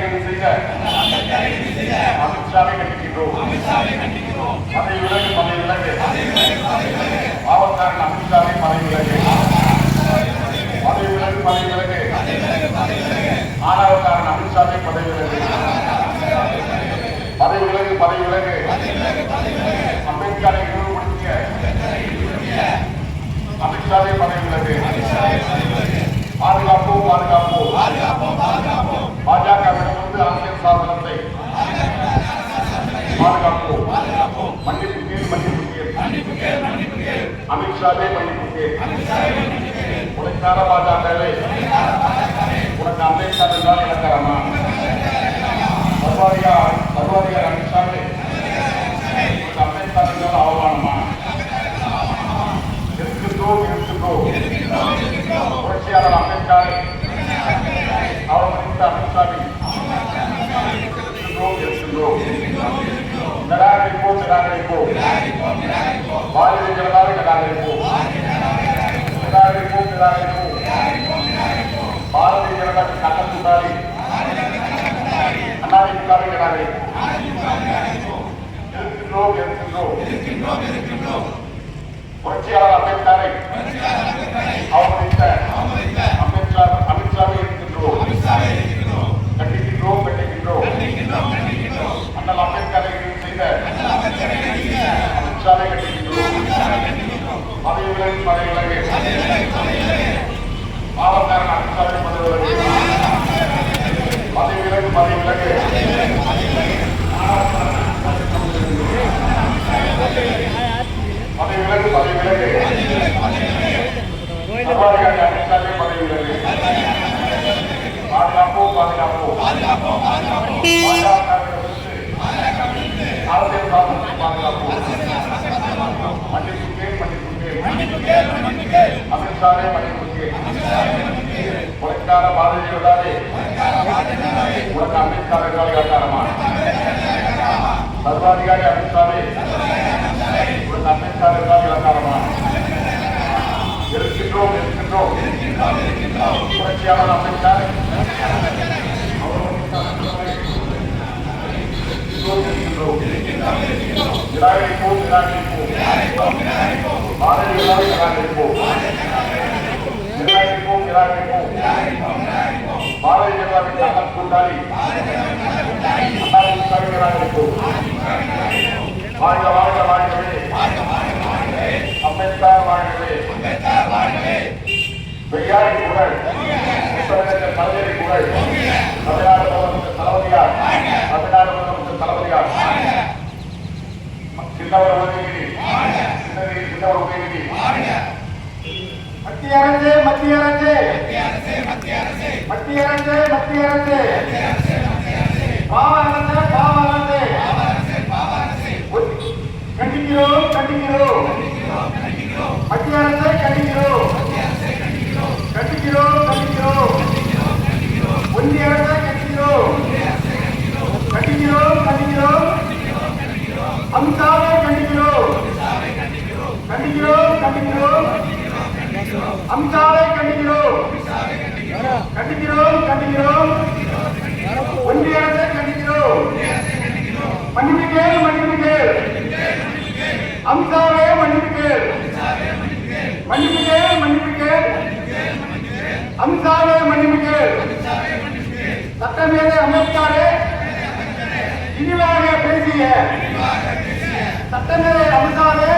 கைது செய்த அமித்ஷாவை கண்டிக்கின்றோம். பதவி விலகு பாவக்காரன் அமித்ஷாவை பதவி விலகு ஆணவக்காரன் அமித்ஷாவை பதவி விலகு அம்பேத்கரை இழிவுபடுத்திய அமித்ஷாவை பதவி விலகு. பாதுகாப்போம் பாஜகவிடமிருந்து அரசியல் சாசனத்தை பாதுகாப்போம். மன்னிப்பு கேள் அமித்ஷாவே மன்னிப்பு கேள். உனக்கான பாஜகவே உனக்கு அம்பேத்கர் என்றால் இலக்கரமா? சர்வாதிகார் அமித்ஷாவே உனக்கு அம்பேத்கர் என்றால் அவமானமா? இருக்கின்றோம் புரட்சியாளர் அம்பேத்கரை அவமதித்த அமித்ஷாவை இருக்கின்றோம். நிராகரிப்போம் பாரதிய ஜனதாவை நிராகரிப்போம். பாரதிய ஜனதாவின் கட்டக்கூடாது அதிமுகவை நிராகரிப்போம். இருக்கின்றோம் புரட்சியாளர் அம்பேத்கரை அவமதித்த அமித்ஷாவை இருக்கின்றோம். கண்டிக்கின்றோம் அண்ணல் அம்பேத்கரை செய்த அமித்ஷாவை கண்டிக்கின்றோம். பதவி விலகு பாவக்காரன் அமித்ஷாவை பதவி விலகு சர்வாதிகாரி அமித்ஷாவை பதவி விலகு. பாதுகாப்போம் அரசியல் சாசனத்தை பாதுகாப்போம். மன்னிப்பு கேள் அமித்ஷாவே மன்னிப்பு கேள். உனக்கான பாரதிய ஜனதாவே உனக்கு அம்பேத்கர் என்றால் இலக்காரமா? சர்வாதிகாரி அமித்ஷாவே உனக்கு அம்பேத்கர் என்றால் இலக்காரமா? இருக்கின்றோம் புரட்சியாளர் அம்பேத்கர் நிராகரிப்போம் பாரதியாரை நிராகரிப்போம் பாரதிய ஜனதாவின் கட்டக் கூட்டாளி அதிமுகவை நிராகரிப்போம். வாழ்கவே அம்பேத்கர் வாழ்கவே. பெரியாரின் புகழ் கலைஞரின் புகழ் தமிழ்நாடு முதலமைச்சர் தளபதியார் சின்னவர் உதயநிதி மத்திய அரசு பாவ அரசு கண்டிக்கிறோம் மத்திய அரசை கண்டிக்கிறோம் ஒன்றிய அரசை கண்டிக்கிறோம் அமித்ஷாவை கண்டிக்கிறோம் அமித்ஷாவை கண்டிக்கிறோம் ஒன்றிய அரசை கண்டிக்கிறோம். மன்னிப்பு கேள் அமித்ஷாவே மன்னிப்பு கேள் அமித்ஷாவே மன்னிப்பு கேள். சட்டமேதை அம்பேத்கரை இழிவாக பேசிய சட்டமேதை அமித்ஷாவே